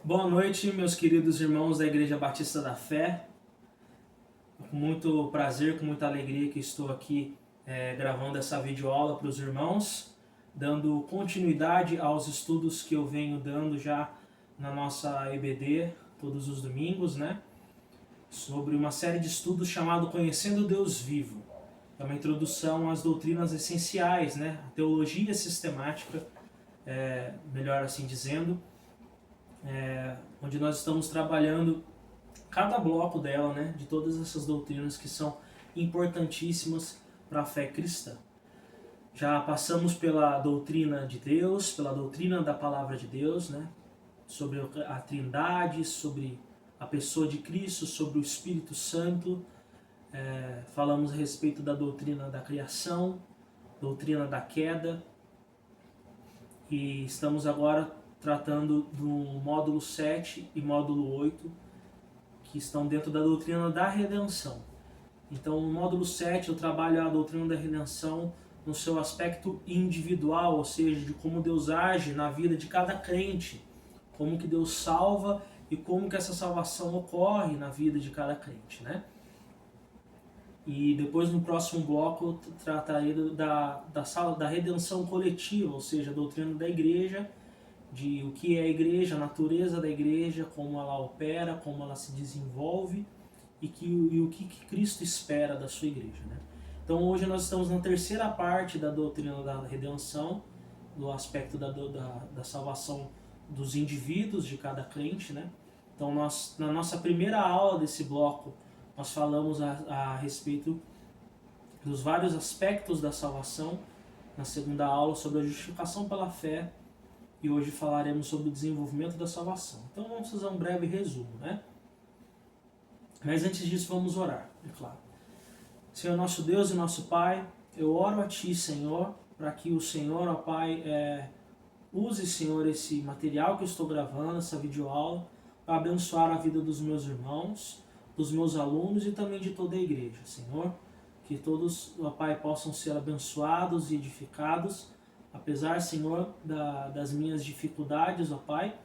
Boa noite, meus queridos irmãos da Igreja Batista da Fé. Com muito prazer, com muita alegria que estou aqui gravando essa videoaula para os irmãos, dando continuidade aos estudos que eu venho dando já na nossa EBD todos os domingos, né? Sobre uma série de estudos chamado Conhecendo Deus Vivo. É uma introdução às doutrinas essenciais, né? A teologia sistemática, melhor assim dizendo, onde nós estamos trabalhando cada bloco dela, né, de todas essas doutrinas que são importantíssimas para a fé cristã. Já passamos pela doutrina de Deus, pela doutrina da palavra de Deus, né, sobre a Trindade, sobre a pessoa de Cristo, sobre o Espírito Santo. Falamos a respeito da doutrina da criação, doutrina da queda, e estamos agora tratando do módulo 7 e módulo 8, que estão dentro da doutrina da redenção. Então, no módulo 7, eu trabalho a doutrina da redenção no seu aspecto individual, ou seja, de como Deus age na vida de cada crente, como que Deus salva e como que essa salvação ocorre na vida de cada crente, né? E depois, no próximo bloco, eu tratarei da redenção coletiva, ou seja, a doutrina da igreja, de o que é a igreja, a natureza da igreja, como ela opera, como ela se desenvolve e o que Cristo espera da sua igreja, né? Então hoje nós estamos na terceira parte da doutrina da redenção, do aspecto da salvação dos indivíduos de cada crente, né? Então na nossa primeira aula desse bloco, nós falamos a respeito dos vários aspectos da salvação. Na segunda aula, sobre a justificação pela fé, e hoje falaremos sobre o desenvolvimento da salvação. Então vamos fazer um breve resumo, né? Mas antes disso vamos orar, é claro. Senhor nosso Deus e nosso Pai, eu oro a Ti, Senhor, para que o Senhor, ó Pai, use, Senhor, esse material que eu estou gravando, essa videoaula, para abençoar a vida dos meus irmãos, dos meus alunos e também de toda a igreja, Senhor. Que todos, ó Pai, possam ser abençoados e edificados, apesar, Senhor, das minhas dificuldades, ó Pai,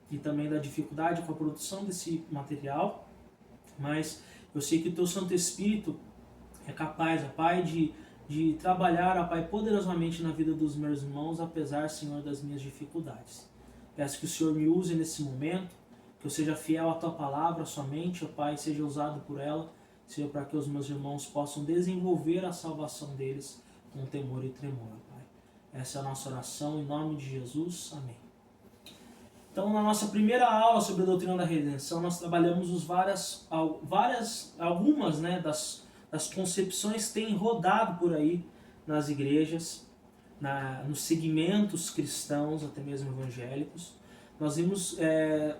e também da dificuldade com a produção desse material, mas eu sei que o Teu Santo Espírito é capaz, ó Pai, de trabalhar, ó Pai, poderosamente na vida dos meus irmãos, apesar, Senhor, das minhas dificuldades. Peço que o Senhor me use nesse momento, que eu seja fiel à Tua palavra somente, ó Pai, seja usado por ela, Senhor, para que os meus irmãos possam desenvolver a salvação deles com temor e tremor, ó Pai. Essa é a nossa oração, em nome de Jesus. Amém. Então, na nossa primeira aula sobre a doutrina da redenção, nós trabalhamos algumas, né, das concepções que têm rodado por aí nas igrejas, nos segmentos cristãos, até mesmo evangélicos. Nós vimos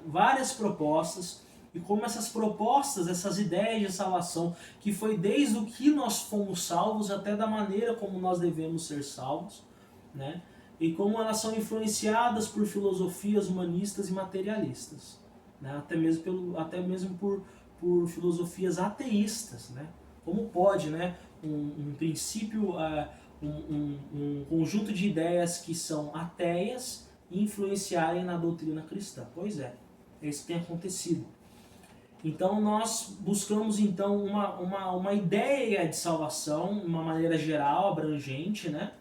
várias propostas, e como essas propostas, essas ideias de salvação, que foi desde o que nós fomos salvos até da maneira como nós devemos ser salvos, né? E como elas são influenciadas por filosofias humanistas e materialistas, né? Até mesmo por filosofias ateístas, né? Como pode, né, um princípio, um conjunto de ideias que são ateias influenciarem na doutrina cristã? Pois é isso que tem acontecido. Então nós buscamos então uma ideia de salvação, de uma maneira geral, abrangente, né,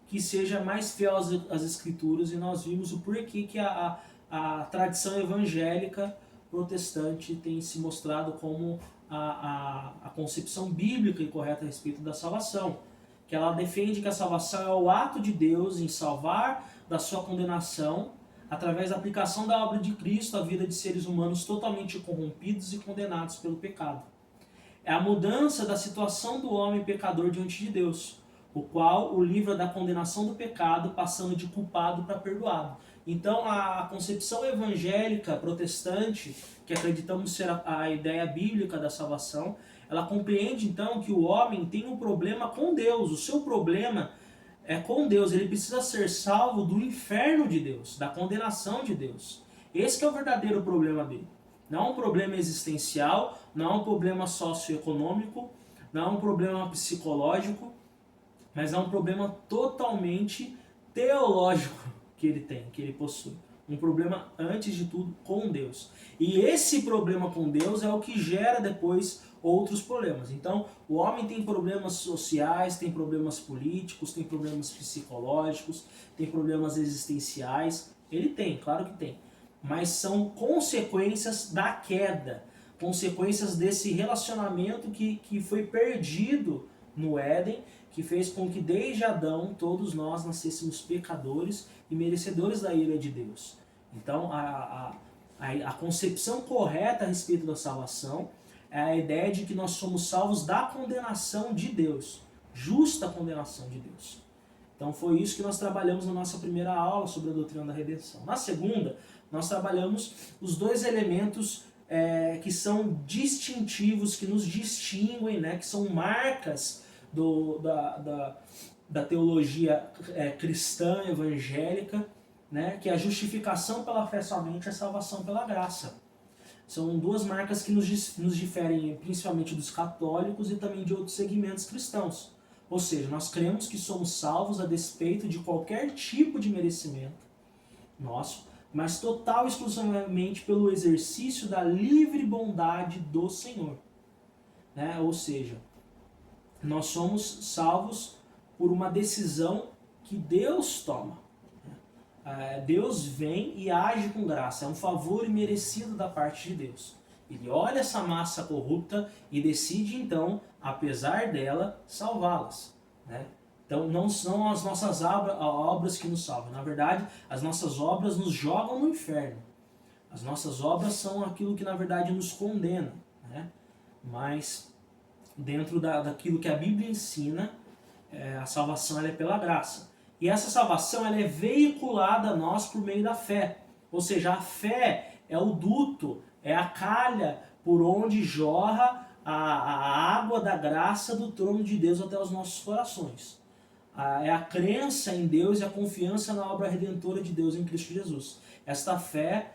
que seja mais fiel às escrituras, e nós vimos o porquê que a tradição evangélica protestante tem se mostrado como a concepção bíblica e correta a respeito da salvação, que ela defende que a salvação é o ato de Deus em salvar da sua condenação através da aplicação da obra de Cristo à vida de seres humanos totalmente corrompidos e condenados pelo pecado. É a mudança da situação do homem pecador diante de Deus, o qual o livra da condenação do pecado, passando de culpado para perdoado. Então a concepção evangélica protestante, que acreditamos ser a ideia bíblica da salvação, ela compreende então que o homem tem um problema com Deus. O seu problema é com Deus, ele precisa ser salvo do inferno de Deus, da condenação de Deus. Esse é o verdadeiro problema dele. Não é um problema existencial, não é um problema socioeconômico, não é um problema psicológico, mas é um problema totalmente teológico que ele tem, que ele possui. Um problema, antes de tudo, com Deus. E esse problema com Deus é o que gera depois outros problemas. Então, o homem tem problemas sociais, tem problemas políticos, tem problemas psicológicos, tem problemas existenciais. Ele tem, claro que tem. Mas são consequências da queda, consequências desse relacionamento que foi perdido no Éden, que fez com que desde Adão todos nós nascêssemos pecadores e merecedores da ira de Deus. Então a concepção correta a respeito da salvação é a ideia de que nós somos salvos da condenação de Deus, justa condenação de Deus. Então foi isso que nós trabalhamos na nossa primeira aula sobre a doutrina da redenção. Na segunda, nós trabalhamos os dois elementos que são distintivos, que nos distinguem, né, que são marcas da teologia cristã, evangélica, né, que é a justificação pela fé somente e a salvação pela graça. São duas marcas que nos diferem principalmente dos católicos e também de outros segmentos cristãos. Ou seja, nós cremos que somos salvos a despeito de qualquer tipo de merecimento nosso, mas total e exclusivamente pelo exercício da livre bondade do Senhor. Né? Ou seja, nós somos salvos por uma decisão que Deus toma. Deus vem e age com graça, é um favor imerecido da parte de Deus. Ele olha essa massa corrupta e decide então, apesar dela, salvá-las. Né? Então não são as nossas obras que nos salvam. Na verdade, as nossas obras nos jogam no inferno. As nossas obras são aquilo que na verdade nos condena. Né? Mas dentro daquilo que a Bíblia ensina, a salvação ela é pela graça. E essa salvação ela é veiculada a nós por meio da fé. Ou seja, a fé é o duto, é a calha por onde jorra a água da graça do trono de Deus até os nossos corações. É a crença em Deus e a confiança na obra redentora de Deus em Cristo Jesus. Esta fé,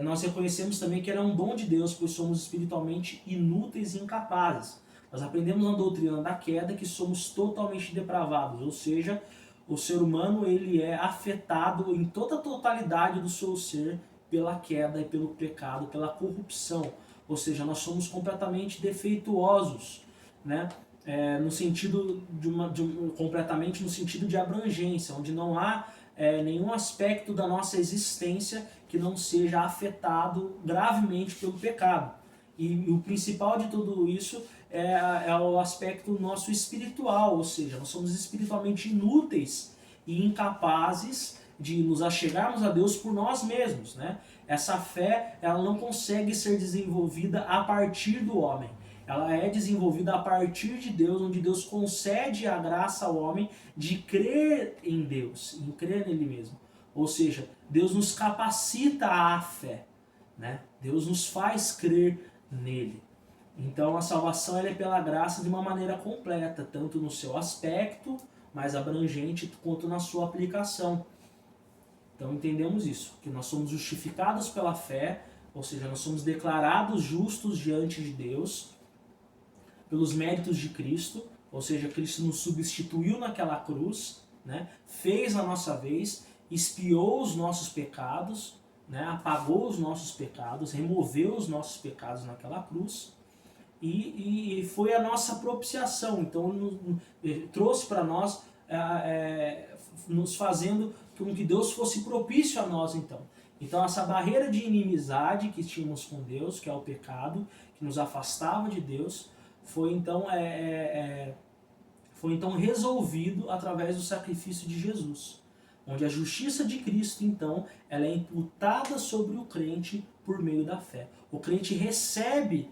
nós reconhecemos também que ela é um dom de Deus, pois somos espiritualmente inúteis e incapazes. Nós aprendemos na doutrina da queda que somos totalmente depravados, ou seja, o ser humano ele é afetado em toda a totalidade do seu ser pela queda e pelo pecado, pela corrupção. Ou seja, nós somos completamente defeituosos, né? No sentido completamente no sentido de abrangência, onde não há nenhum aspecto da nossa existência que não seja afetado gravemente pelo pecado. E o principal de tudo isso é o aspecto nosso espiritual, ou seja, nós somos espiritualmente inúteis e incapazes de nos achegarmos a Deus por nós mesmos. Né? Essa fé ela não consegue ser desenvolvida a partir do homem. Ela é desenvolvida a partir de Deus, onde Deus concede a graça ao homem de crer em Deus, em crer nele mesmo. Ou seja, Deus nos capacita à fé. Né? Deus nos faz crer nele. Então a salvação ela é pela graça de uma maneira completa, tanto no seu aspecto mais abrangente, quanto na sua aplicação. Então entendemos isso, que nós somos justificados pela fé, ou seja, nós somos declarados justos diante de Deus, pelos méritos de Cristo, ou seja, Cristo nos substituiu naquela cruz, né? Fez a nossa vez, expiou os nossos pecados, né? Apagou os nossos pecados, removeu os nossos pecados naquela cruz, e foi a nossa propiciação. Então trouxe para nós, nos fazendo com que Deus fosse propício a nós. Então essa barreira de inimizade que tínhamos com Deus, que é o pecado, que nos afastava de Deus, foi então resolvido através do sacrifício de Jesus, onde a justiça de Cristo, então, ela é imputada sobre o crente por meio da fé. O crente recebe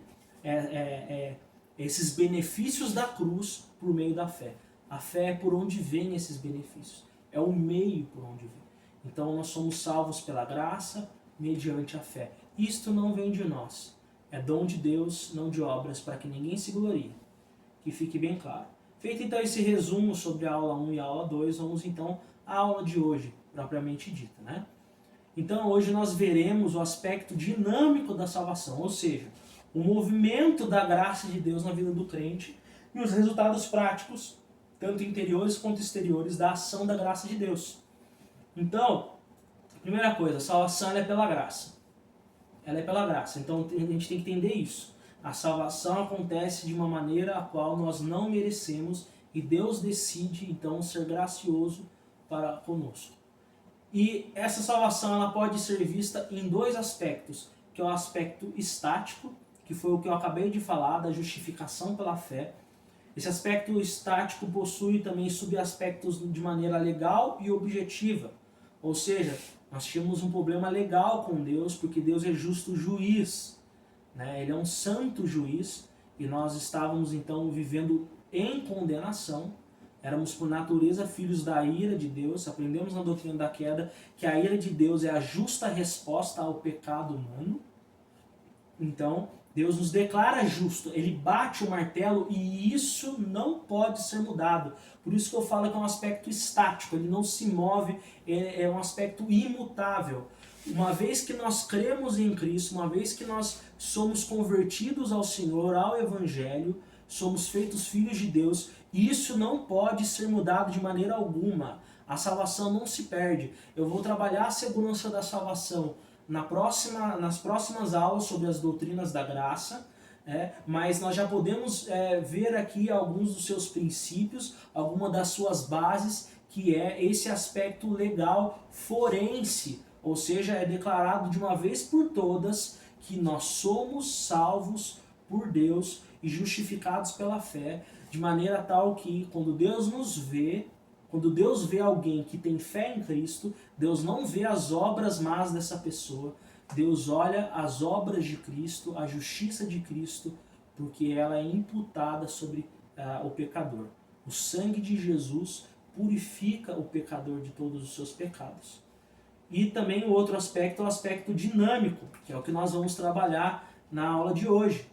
esses benefícios da cruz por meio da fé. A fé é por onde vem esses benefícios, é o meio por onde vem. Então nós somos salvos pela graça, mediante a fé. Isto não vem de nós. É dom de Deus, não de obras, para que ninguém se glorie. Que fique bem claro. Feito então esse resumo sobre a aula 1 e a aula 2, vamos então à aula de hoje, propriamente dita. Né? Então hoje nós veremos o aspecto dinâmico da salvação, ou seja, o movimento da graça de Deus na vida do crente e os resultados práticos, tanto interiores quanto exteriores, da ação da graça de Deus. Então, Primeira coisa, a salvação ela é pela graça. Ela é pela graça, então a gente tem que entender isso. A salvação acontece de uma maneira a qual nós não merecemos e Deus decide então ser gracioso para conosco. E essa salvação ela pode ser vista em dois aspectos, que é o aspecto estático, que foi o que eu acabei de falar, da justificação pela fé. Esse aspecto estático possui também subaspectos de maneira legal e objetiva. Ou seja, nós tínhamos um problema legal com Deus, porque Deus é justo juiz, né? Ele é um santo juiz, e nós estávamos então vivendo em condenação. Éramos por natureza filhos da ira de Deus. Aprendemos na doutrina da queda que a ira de Deus é a justa resposta ao pecado humano. Então, Deus nos declara justo, Ele bate o martelo e isso não pode ser mudado. Por isso que eu falo que é um aspecto estático, ele não se move, é um aspecto imutável. Uma vez que nós cremos em Cristo, uma vez que nós somos convertidos ao Senhor, ao Evangelho, somos feitos filhos de Deus, isso não pode ser mudado de maneira alguma. A salvação não se perde. Eu vou trabalhar a segurança da salvação nas próximas aulas sobre as doutrinas da graça, mas nós já podemos ver aqui alguns dos seus princípios, alguma das suas bases, que é esse aspecto legal forense, ou seja, é declarado de uma vez por todas que nós somos salvos por Deus e justificados pela fé, de maneira tal que quando Deus nos vê, quando Deus vê alguém que tem fé em Cristo, Deus não vê as obras más dessa pessoa, Deus olha as obras de Cristo, a justiça de Cristo, porque ela é imputada sobre o pecador. O sangue de Jesus purifica o pecador de todos os seus pecados. E também o outro aspecto é o aspecto dinâmico, que é o que nós vamos trabalhar na aula de hoje.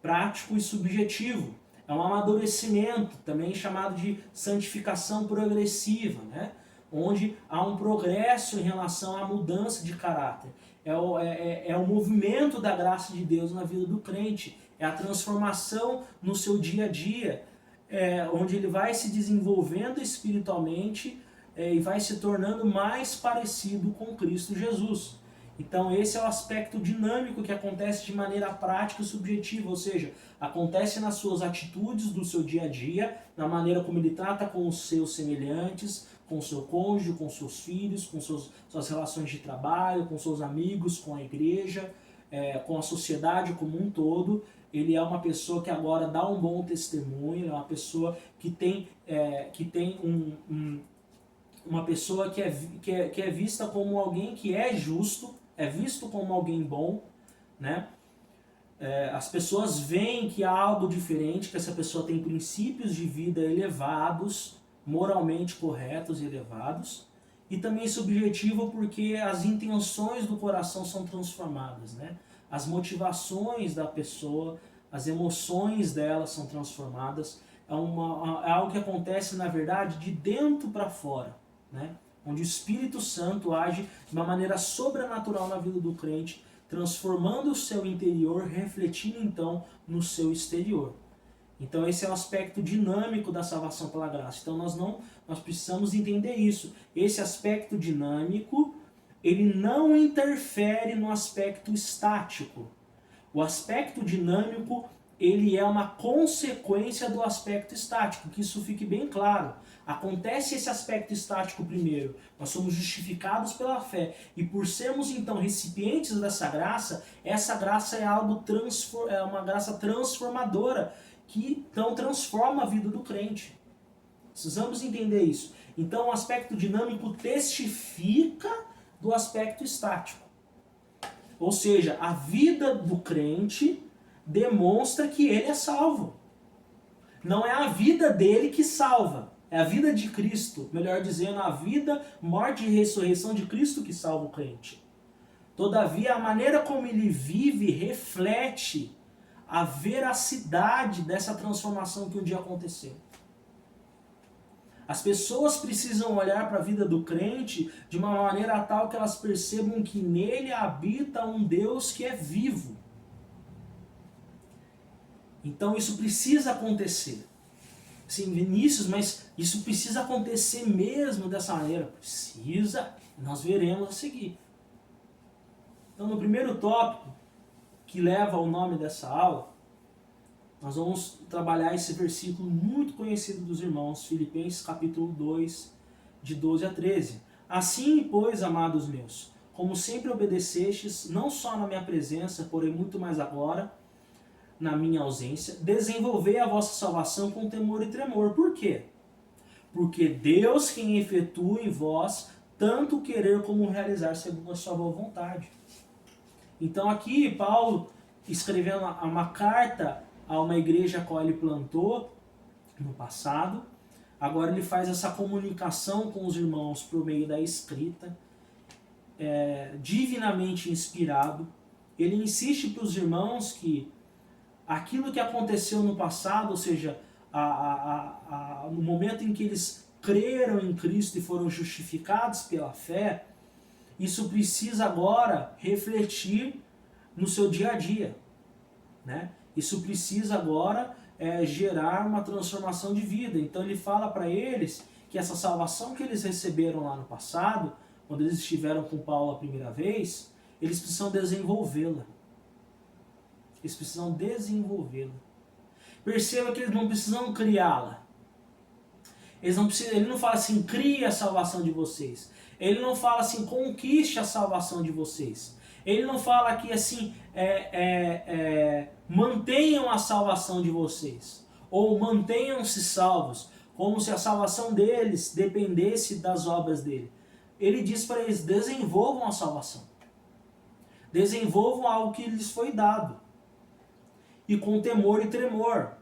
Prático e subjetivo. É um amadurecimento, também chamado de santificação progressiva, né? Onde há um progresso em relação à mudança de caráter. É o movimento da graça de Deus na vida do crente, é a transformação no seu dia a dia, onde ele vai se desenvolvendo espiritualmente e vai se tornando mais parecido com Cristo Jesus. Então esse é o aspecto dinâmico que acontece de maneira prática e subjetiva, ou seja, acontece nas suas atitudes do seu dia a dia, na maneira como ele trata com os seus semelhantes, com o seu cônjuge, com seus filhos, com suas relações de trabalho, com seus amigos, com a igreja, com a sociedade como um todo. Ele é uma pessoa que agora dá um bom testemunho, é uma pessoa que tem uma pessoa que é vista como alguém que é justo, é visto como alguém bom, né? As pessoas veem que há algo diferente, que essa pessoa tem princípios de vida elevados, moralmente corretos e elevados, e também subjetivo porque as intenções do coração são transformadas, né? As motivações da pessoa, as emoções dela são transformadas, é algo que acontece na verdade de dentro para fora, né? Onde o Espírito Santo age de uma maneira sobrenatural na vida do crente, transformando o seu interior, refletindo então no seu exterior. Então esse é o aspecto dinâmico da salvação pela graça. Então nós precisamos entender isso. Esse aspecto dinâmico, ele não interfere no aspecto estático. O aspecto dinâmico, ele é uma consequência do aspecto estático, que isso fique bem claro. Acontece esse aspecto estático primeiro, nós somos justificados pela fé, e por sermos então recipientes dessa graça, essa graça é uma graça transformadora, que então transforma a vida do crente. Precisamos entender isso. Então o aspecto dinâmico testifica do aspecto estático. Ou seja, a vida do crente demonstra que ele é salvo. Não é a vida dele que salva, é a vida de Cristo, melhor dizendo, a vida, morte e ressurreição de Cristo que salva o crente. Todavia, a maneira como ele vive reflete a veracidade dessa transformação que um dia aconteceu. As pessoas precisam olhar para a vida do crente de uma maneira tal que elas percebam que nele habita um Deus que é vivo. Então isso precisa acontecer. Sim, Vinícius, mas isso precisa acontecer mesmo dessa maneira? Precisa. Nós veremos a seguir. Então, no primeiro tópico, que leva ao nome dessa aula, nós vamos trabalhar esse versículo muito conhecido dos irmãos, Filipenses capítulo 2, de 12 a 13. Assim, pois, amados meus, como sempre obedecestes, não só na minha presença, porém muito mais agora, na minha ausência, desenvolvei a vossa salvação com temor e tremor. Por quê? Porque Deus quem efetua em vós tanto querer como realizar segundo a sua boa vontade. Então aqui Paulo, escrevendo uma carta a uma igreja a qual ele plantou no passado, agora ele faz essa comunicação com os irmãos por meio da escrita, divinamente inspirado. Ele insiste para os irmãos que aquilo que aconteceu no passado, ou seja, no momento em que eles creram em Cristo e foram justificados pela fé, isso precisa agora refletir no seu dia a dia, né? Isso precisa agora gerar uma transformação de vida. Então ele fala para eles que essa salvação que eles receberam lá no passado, quando eles estiveram com Paulo a primeira vez, eles precisam desenvolvê-la. Eles precisam desenvolvê-la. Perceba que eles não precisam criá-la. Ele não fala assim, crie a salvação de vocês. Ele não fala assim, conquiste a salvação de vocês. Ele não fala aqui assim, mantenham a salvação de vocês. Ou mantenham-se salvos. Como se a salvação deles dependesse das obras dele. Ele diz para eles, desenvolvam a salvação. Desenvolvam algo que lhes foi dado. E com temor e tremor.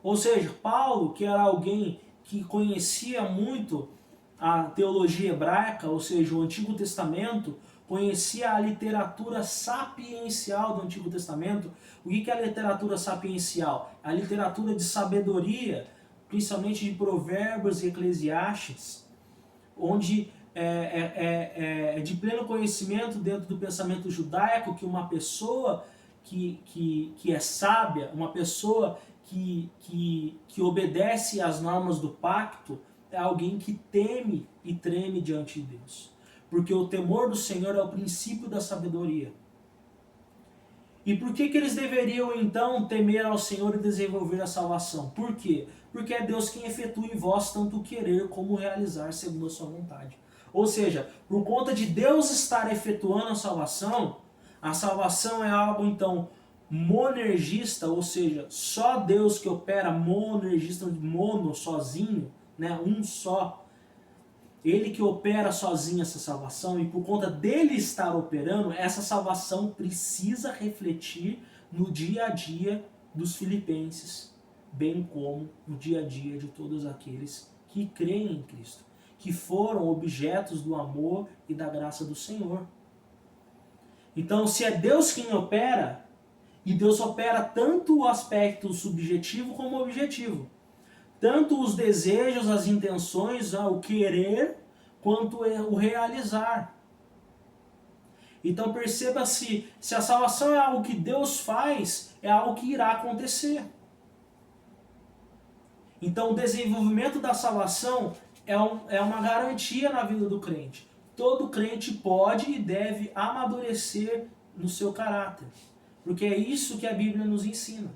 Ou seja, Paulo, que era alguém que conhecia muito a teologia hebraica, ou seja, o Antigo Testamento, conhecia a literatura sapiencial do Antigo Testamento. O que é a literatura sapiencial? A literatura de sabedoria, principalmente de Provérbios e Eclesiastes, onde é de pleno conhecimento dentro do pensamento judaico que uma pessoa que é sábia, uma pessoa que obedece às normas do pacto, é alguém que teme e treme diante de Deus. Porque o temor do Senhor é o princípio da sabedoria. E por que eles deveriam então temer ao Senhor e desenvolver a salvação? Por quê? Porque é Deus quem efetua em vós tanto querer como realizar segundo a sua vontade. Ou seja, por conta de Deus estar efetuando a salvação é algo então monergista, ou seja, só Deus que opera, monergista, mono, sozinho, né, um só. Ele que opera sozinho essa salvação, e por conta dele estar operando, essa salvação precisa refletir no dia a dia dos filipenses, bem como no dia a dia de todos aqueles que creem em Cristo, que foram objetos do amor e da graça do Senhor. Então, se é Deus quem opera, e Deus opera tanto o aspecto subjetivo como o objetivo, tanto os desejos, as intenções, o querer, quanto o realizar. Então perceba se a salvação é algo que Deus faz, é algo que irá acontecer. Então o desenvolvimento da salvação é uma garantia na vida do crente. Todo crente pode e deve amadurecer no seu caráter. Porque é isso que a Bíblia nos ensina.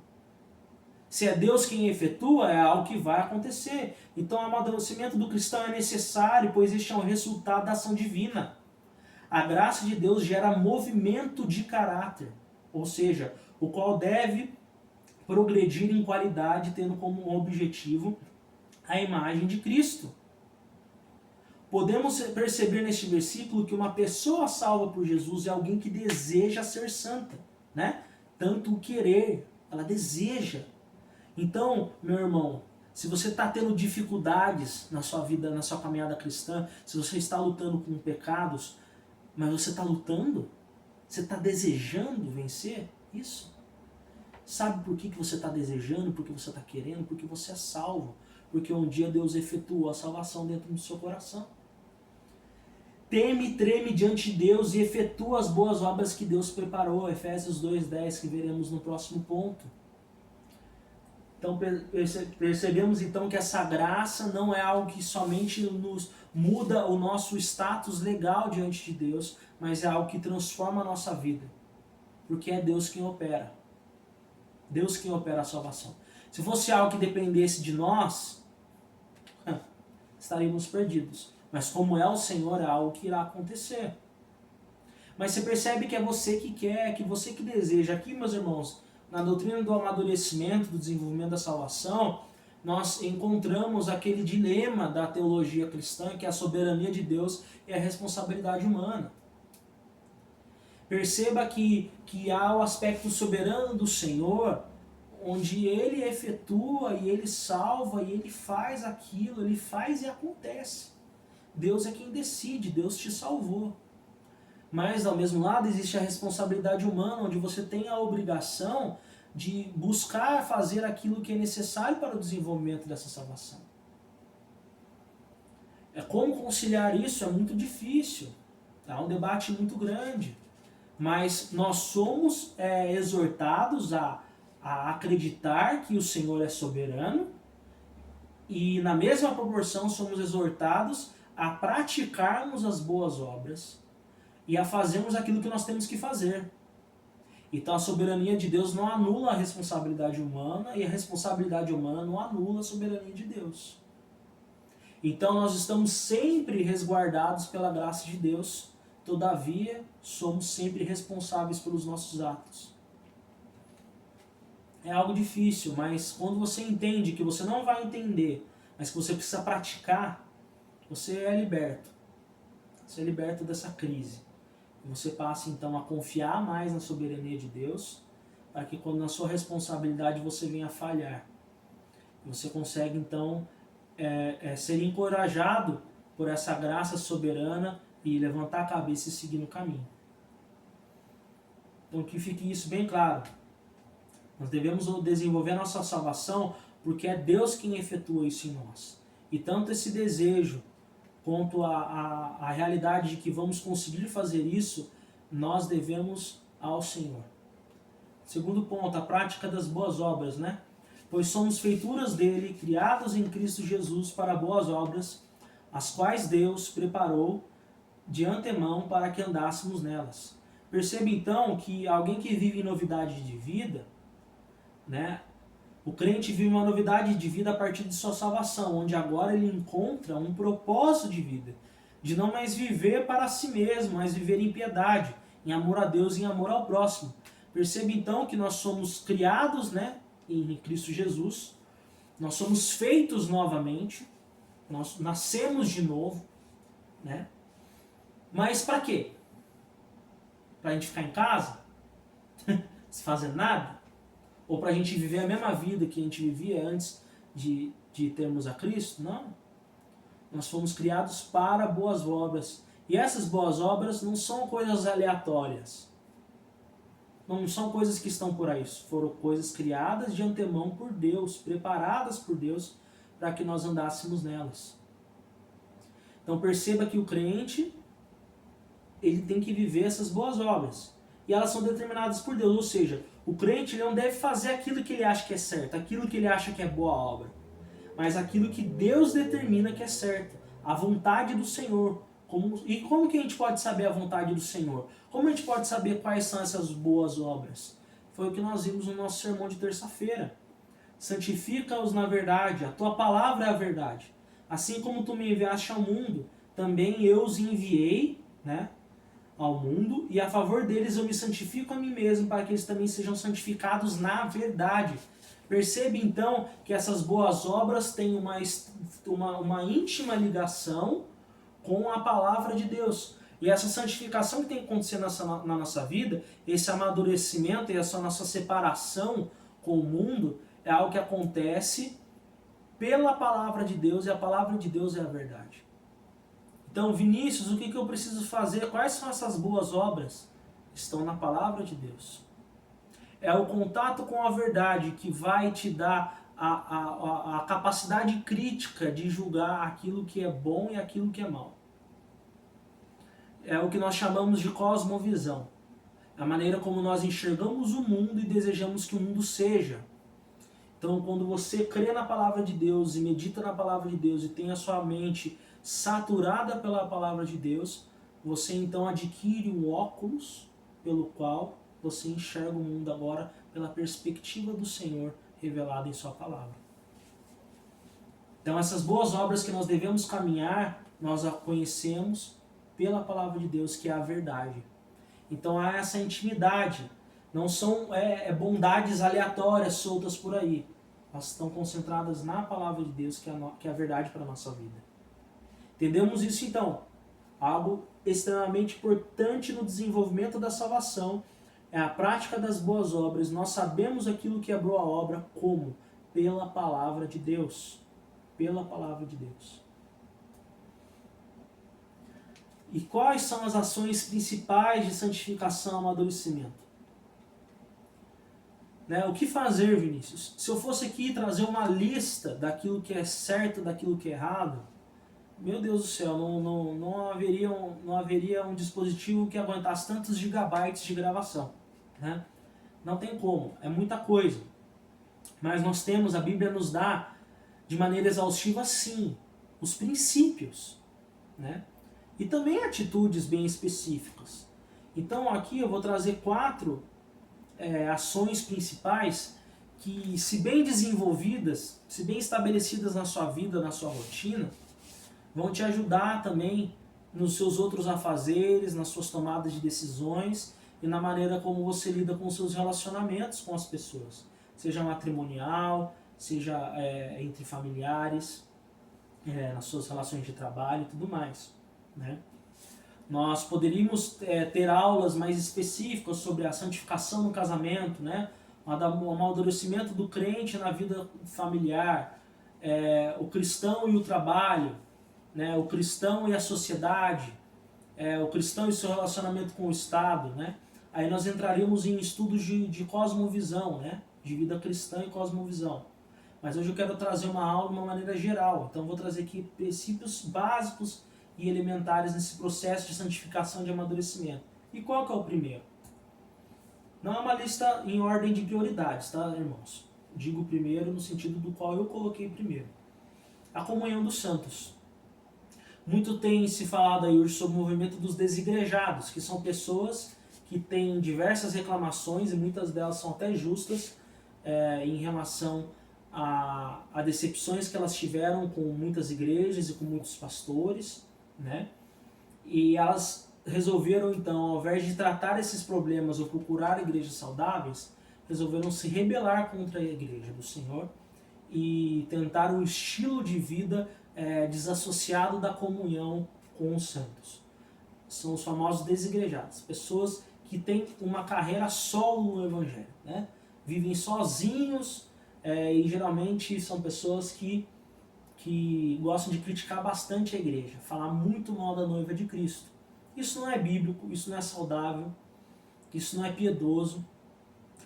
Se é Deus quem efetua, é algo que vai acontecer. Então o amadurecimento do cristão é necessário, pois este é um resultado da ação divina. A graça de Deus gera movimento de caráter, ou seja, o qual deve progredir em qualidade, tendo como objetivo a imagem de Cristo. Podemos perceber neste versículo que uma pessoa salva por Jesus é alguém que deseja ser santa, né? Tanto o querer, ela deseja. Então, meu irmão, se você está tendo dificuldades na sua vida, na sua caminhada cristã, se você está lutando com pecados, mas você está lutando, você está desejando vencer isso? Sabe por que você está desejando, por que você está querendo? Porque você é salvo. Porque um dia Deus efetuou a salvação dentro do seu coração. Teme e treme diante de Deus e efetua as boas obras que Deus preparou. Efésios 2:10, que veremos no próximo ponto. Então percebemos então que essa graça não é algo que somente nos muda o nosso status legal diante de Deus, mas é algo que transforma a nossa vida. Porque é Deus quem opera. Deus quem opera a salvação. Se fosse algo que dependesse de nós, estaríamos perdidos. Mas como é o Senhor, é algo que irá acontecer. Mas você percebe que é você que quer, que você que deseja. Aqui, meus irmãos, na doutrina do amadurecimento, do desenvolvimento da salvação, nós encontramos aquele dilema da teologia cristã, que é a soberania de Deus e a responsabilidade humana. Perceba que há o aspecto soberano do Senhor, onde Ele efetua e Ele salva e Ele faz aquilo, Ele faz e acontece. Deus é quem decide, Deus te salvou. Mas, ao mesmo lado, existe a responsabilidade humana, onde você tem a obrigação de buscar fazer aquilo que é necessário para o desenvolvimento dessa salvação. Como conciliar isso é muito difícil, é um debate muito grande. Mas nós somos exortados a acreditar que o Senhor é soberano e, na mesma proporção, somos exortados a praticarmos as boas obras e a fazermos aquilo que nós temos que fazer. Então a soberania de Deus não anula a responsabilidade humana e a responsabilidade humana não anula a soberania de Deus. Então nós estamos sempre resguardados pela graça de Deus, todavia somos sempre responsáveis pelos nossos atos. É algo difícil, mas quando você entende que você não vai entender, mas que você precisa praticar, você é liberto. Você é liberto dessa crise. Você passa então a confiar mais na soberania de Deus, para que quando na sua responsabilidade você venha a falhar, você consegue então ser encorajado por essa graça soberana e levantar a cabeça e seguir no caminho. Então que fique isso bem claro. Nós devemos desenvolver a nossa salvação porque é Deus quem efetua isso em nós. E tanto esse desejo quanto a realidade de que vamos conseguir fazer isso, nós devemos ao Senhor. Segundo ponto, a prática das boas obras, né? Pois somos feituras dele, criados em Cristo Jesus para boas obras, as quais Deus preparou de antemão para que andássemos nelas. Perceba então que alguém que vive em novidade de vida, né? O crente vive uma novidade de vida a partir de sua salvação, onde agora ele encontra um propósito de vida, de não mais viver para si mesmo, mas viver em piedade, em amor a Deus e em amor ao próximo. Perceba então que nós somos criados, né, em Cristo Jesus, nós somos feitos novamente, nós nascemos de novo, né? Mas para quê? Para a gente ficar em casa? Se fazer nada? Ou para a gente viver a mesma vida que a gente vivia antes de termos a Cristo? Não. Nós fomos criados para boas obras. E essas boas obras não são coisas aleatórias. Não são coisas que estão por aí. Foram coisas criadas de antemão por Deus, preparadas por Deus para que nós andássemos nelas. Então perceba que o crente, ele tem que viver essas boas obras. E elas são determinadas por Deus. Ou seja, o crente ele não deve fazer aquilo que ele acha que é certo, aquilo que ele acha que é boa obra, mas aquilo que Deus determina que é certo, a vontade do Senhor. E como que a gente pode saber a vontade do Senhor? Como a gente pode saber quais são essas boas obras? Foi o que nós vimos no nosso sermão de terça-feira. Santifica-os na verdade, a tua palavra é a verdade. Assim como tu me enviaste ao mundo, também eu os enviei, né, ao mundo, e a favor deles eu me santifico a mim mesmo, para que eles também sejam santificados na verdade. Percebe então que essas boas obras têm uma íntima ligação com a palavra de Deus. E essa santificação que tem que acontecer na nossa vida, esse amadurecimento e essa nossa separação com o mundo, é algo que acontece pela palavra de Deus, e a palavra de Deus é a verdade. Então, Vinícius, o que eu preciso fazer? Quais são essas boas obras? Estão na palavra de Deus. É o contato com a verdade que vai te dar a capacidade crítica de julgar aquilo que é bom e aquilo que é mal. É o que nós chamamos de cosmovisão. É a maneira como nós enxergamos o mundo e desejamos que o mundo seja. Então, quando você crê na palavra de Deus e medita na palavra de Deus e tem a sua mente saturada pela palavra de Deus, você então adquire um óculos pelo qual você enxerga o mundo agora pela perspectiva do Senhor revelada em sua palavra. Então, essas boas obras que nós devemos caminhar, nós a conhecemos pela palavra de Deus, que é a verdade. Então, há essa intimidade. Não são bondades aleatórias soltas por aí. Elas estão concentradas na palavra de Deus, que é a verdade para a nossa vida. Entendemos isso então? Algo extremamente importante no desenvolvimento da salvação é a prática das boas obras. Nós sabemos aquilo que é boa obra como? Pela palavra de Deus. Pela palavra de Deus. E quais são as ações principais de santificação e amadurecimento? O que fazer, Vinícius? Se eu fosse aqui trazer uma lista daquilo que é certo, daquilo que é errado, meu Deus do céu, não haveria um dispositivo que aguentasse tantos gigabytes de gravação. Né? Não tem como, é muita coisa. Mas nós temos, a Bíblia nos dá, de maneira exaustiva, sim, os princípios. Né? E também atitudes bem específicas. Então aqui eu vou trazer 4 ações principais que, se bem desenvolvidas, se bem estabelecidas na sua vida, na sua rotina, vão te ajudar também nos seus outros afazeres, nas suas tomadas de decisões e na maneira como você lida com os seus relacionamentos com as pessoas, seja matrimonial, seja entre familiares, nas suas relações de trabalho e tudo mais. Né? Nós poderíamos ter aulas mais específicas sobre a santificação no casamento, né? O amadurecimento do crente na vida familiar, o cristão e o trabalho, né? O cristão e a sociedade, o cristão e seu relacionamento com o Estado. Né? Aí nós entraríamos em estudos de cosmovisão, né? De vida cristã e cosmovisão. Mas hoje eu quero trazer uma aula de uma maneira geral, então vou trazer aqui princípios básicos e elementares nesse processo de santificação e de amadurecimento. E qual que é o primeiro? Não é uma lista em ordem de prioridades, tá, irmãos? Digo primeiro no sentido do qual eu coloquei primeiro. A comunhão dos santos. Muito tem se falado aí hoje sobre o movimento dos desigrejados, que são pessoas que têm diversas reclamações, e muitas delas são até justas, em relação a decepções que elas tiveram com muitas igrejas e com muitos pastores. Né? E elas resolveram então, ao invés de tratar esses problemas ou procurar igrejas saudáveis, resolveram se rebelar contra a igreja do Senhor e tentar um estilo de vida desassociado da comunhão com os santos. São os famosos desigrejados, pessoas que têm uma carreira solo no Evangelho, né? Vivem sozinhos e geralmente são pessoas que gostam de criticar bastante a igreja, falar muito mal da noiva de Cristo. Isso não é bíblico, isso não é saudável, isso não é piedoso.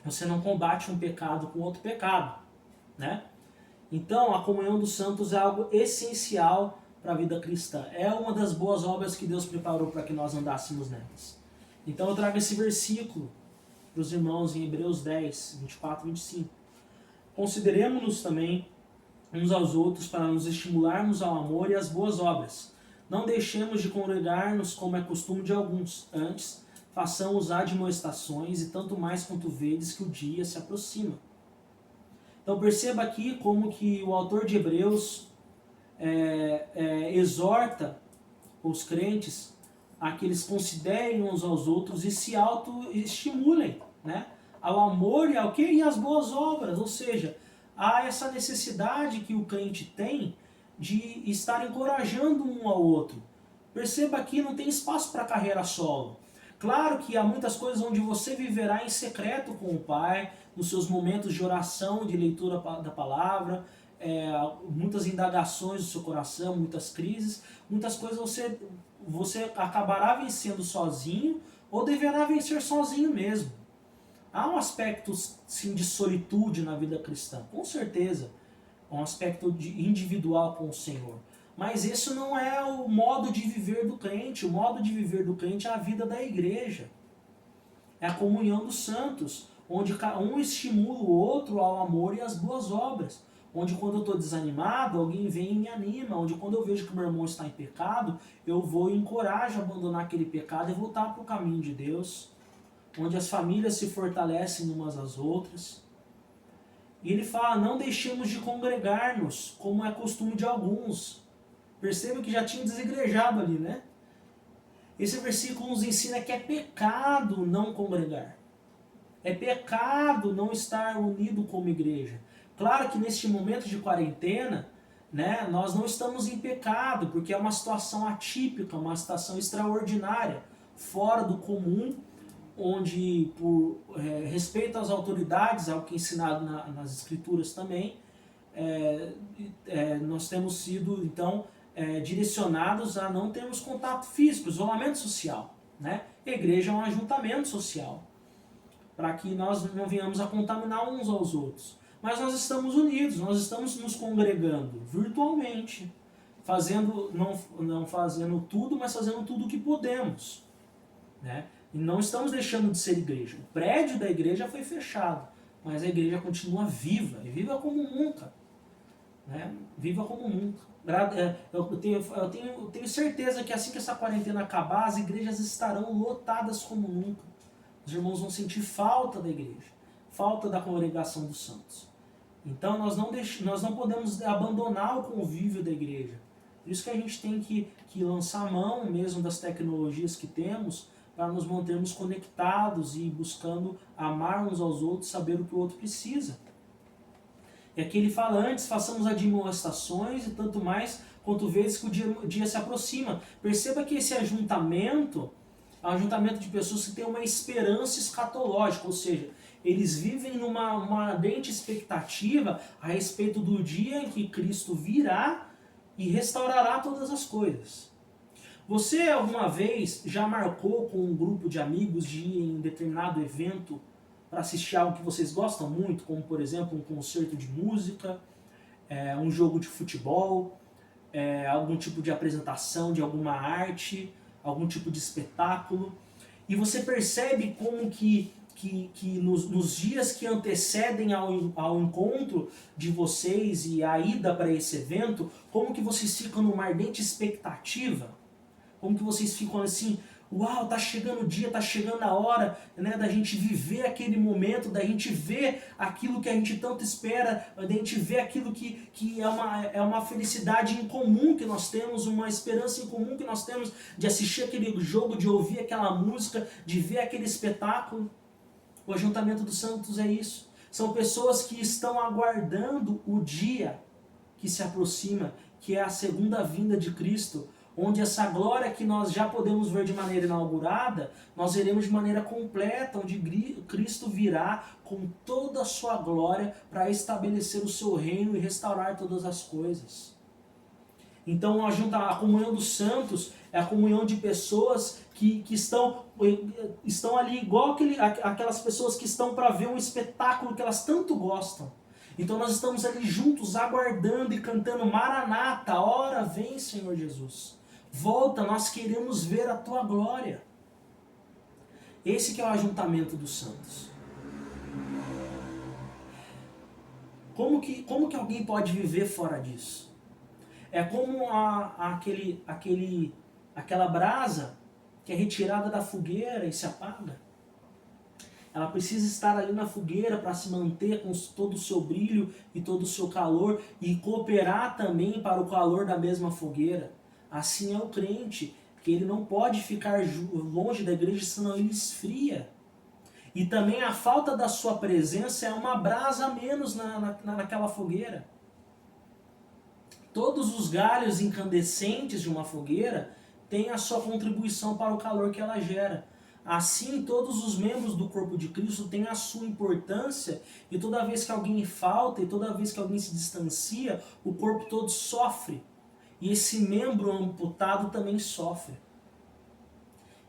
Você não combate um pecado com outro pecado. Né? Então, a comunhão dos santos é algo essencial para a vida cristã. É uma das boas obras que Deus preparou para que nós andássemos nelas. Então eu trago esse versículo para os irmãos em Hebreus 10, 24 e 25. Consideremos-nos também uns aos outros para nos estimularmos ao amor e às boas obras. Não deixemos de congregar-nos como é costume de alguns. Antes, façamos admoestações e tanto mais quanto vedes que o dia se aproxima. Então perceba aqui como que o autor de Hebreus exorta os crentes a que eles considerem uns aos outros e se autoestimulem, né? Ao amor e ao quê? E às boas obras, ou seja, há essa necessidade que o crente tem de estar encorajando um ao outro. Perceba que não tem espaço para carreira solo. Claro que há muitas coisas onde você viverá em secreto com o Pai, nos seus momentos de oração, de leitura da palavra, muitas indagações do seu coração, muitas crises, muitas coisas você acabará vencendo sozinho ou deverá vencer sozinho mesmo. Há um aspecto sim, de solitude na vida cristã, com certeza, um aspecto individual com o Senhor. Mas isso não é o modo de viver do crente. O modo de viver do crente é a vida da igreja. É a comunhão dos santos, onde um estimula o outro ao amor e às boas obras, onde quando eu estou desanimado, alguém vem e me anima, onde quando eu vejo que meu irmão está em pecado, eu vou e encorajo a abandonar aquele pecado e voltar para o caminho de Deus, onde as famílias se fortalecem umas às outras. E ele fala, não deixemos de congregar-nos, como é costume de alguns. Perceba que já tinha desigrejado ali, né? Esse versículo nos ensina que é pecado não congregar. É pecado não estar unido como igreja. Claro que neste momento de quarentena, né, nós não estamos em pecado, porque é uma situação atípica, uma situação extraordinária, fora do comum, onde, por respeito às autoridades, ao que é ensinado nas escrituras também, nós temos sido, então, direcionados a não termos contato físico, isolamento social. Né? A igreja é um ajuntamento social, para que nós não venhamos a contaminar uns aos outros. Mas nós estamos unidos, nós estamos nos congregando virtualmente, não fazendo tudo, mas fazendo tudo o que podemos. Né? E não estamos deixando de ser igreja. O prédio da igreja foi fechado, mas a igreja continua viva, e viva como nunca. Né? Viva como nunca. Eu tenho certeza que assim que essa quarentena acabar, as igrejas estarão lotadas como nunca. Os irmãos vão sentir falta da igreja, falta da congregação dos santos. Então nós não podemos abandonar o convívio da igreja. Por isso que a gente tem que lançar mão mesmo das tecnologias que temos para nos mantermos conectados e buscando amar uns aos outros, saber o que o outro precisa. E aqui ele fala, antes façamos admoestações e tanto mais quanto vezes que o dia se aproxima. Perceba que esse ajuntamento é um ajuntamento de pessoas que têm uma esperança escatológica, ou seja, eles vivem numa ardente expectativa a respeito do dia em que Cristo virá e restaurará todas as coisas. Você alguma vez já marcou com um grupo de amigos de ir em determinado evento para assistir algo que vocês gostam muito, como por exemplo um concerto de música, um jogo de futebol, algum tipo de apresentação de alguma arte, algum tipo de espetáculo, e você percebe como que nos dias que antecedem ao encontro de vocês e a ida para esse evento, como que vocês ficam numa ardente expectativa, como que vocês ficam assim, uau, tá chegando o dia, tá chegando a hora, né, da gente viver aquele momento, da gente ver aquilo que a gente tanto espera, da gente ver aquilo que é uma felicidade em comum que nós temos, uma esperança em comum que nós temos de assistir aquele jogo, de ouvir aquela música, de ver aquele espetáculo. O ajuntamento dos santos é isso. São pessoas que estão aguardando o dia que se aproxima, que é a segunda vinda de Cristo, onde essa glória que nós já podemos ver de maneira inaugurada, nós veremos de maneira completa, onde Cristo virá com toda a sua glória para estabelecer o seu reino e restaurar todas as coisas. Então a comunhão dos santos é a comunhão de pessoas que estão ali igual aquelas pessoas que estão para ver um espetáculo que elas tanto gostam. Então nós estamos ali juntos aguardando e cantando Maranata, ora vem Senhor Jesus. Volta, nós queremos ver a tua glória. Esse que é o ajuntamento dos santos. Como que alguém pode viver fora disso? É como aquela brasa que é retirada da fogueira e se apaga. Ela precisa estar ali na fogueira para se manter com todo o seu brilho e todo o seu calor e cooperar também para o calor da mesma fogueira. Assim é o crente, que ele não pode ficar longe da igreja, senão ele esfria. E também a falta da sua presença é uma brasa a menos naquela fogueira. Todos os galhos incandescentes de uma fogueira têm a sua contribuição para o calor que ela gera. Assim, todos os membros do corpo de Cristo têm a sua importância, e toda vez que alguém falta, e toda vez que alguém se distancia, o corpo todo sofre. E esse membro amputado também sofre.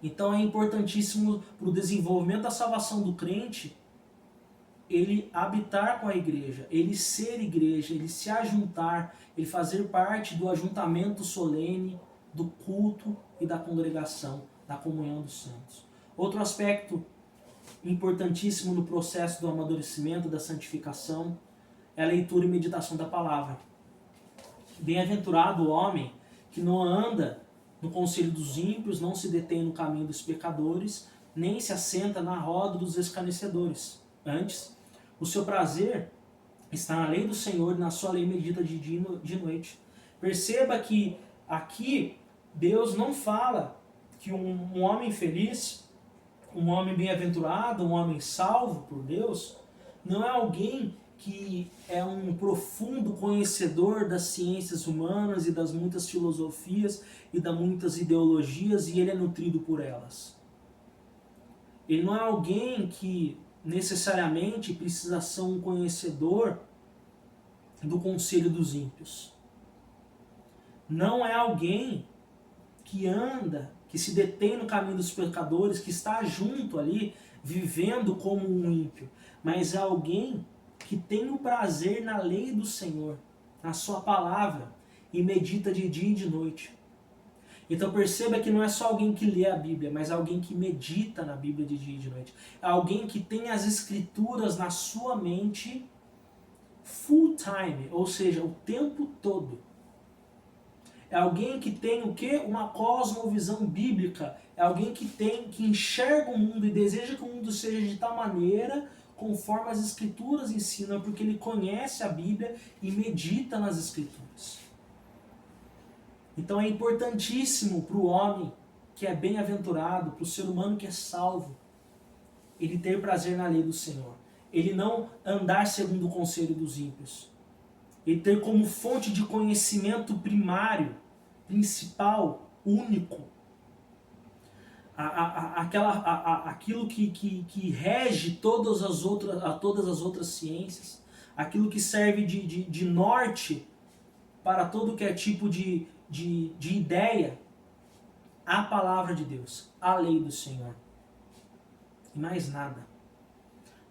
Então é importantíssimo para o desenvolvimento da salvação do crente, ele habitar com a igreja, ele ser igreja, ele se ajuntar, ele fazer parte do ajuntamento solene, do culto e da congregação, da comunhão dos santos. Outro aspecto importantíssimo no processo do amadurecimento, da santificação, é a leitura e meditação da palavra. Bem-aventurado o homem que não anda no conselho dos ímpios, não se detém no caminho dos pecadores, nem se assenta na roda dos escarnecedores. Antes, o seu prazer está na lei do Senhor e na sua lei medita de dia e de noite. Perceba que aqui Deus não fala que um homem feliz, um homem bem-aventurado, um homem salvo por Deus, não é alguém que é um profundo conhecedor das ciências humanas e das muitas filosofias e das muitas ideologias e ele é nutrido por elas. Ele não é alguém que necessariamente precisa ser um conhecedor do conselho dos ímpios. Não é alguém que anda, que se detém no caminho dos pecadores, que está junto ali, vivendo como um ímpio, mas é alguém que tem o prazer na lei do Senhor, na sua palavra, e medita de dia e de noite. Então perceba que não é só alguém que lê a Bíblia, mas alguém que medita na Bíblia de dia e de noite. É alguém que tem as Escrituras na sua mente full time, ou seja, o tempo todo. É alguém que tem o quê? Uma cosmovisão bíblica. É alguém que enxerga o mundo e deseja que o mundo seja de tal maneira conforme as Escrituras ensinam, porque ele conhece a Bíblia e medita nas Escrituras. Então é importantíssimo para o homem que é bem-aventurado, para o ser humano que é salvo, ele ter prazer na lei do Senhor. Ele não andar segundo o conselho dos ímpios. Ele ter como fonte de conhecimento primário, principal, único, aquilo que rege todas as outras ciências, aquilo que serve de norte para todo que é tipo de ideia, a palavra de Deus, a lei do Senhor. E mais nada.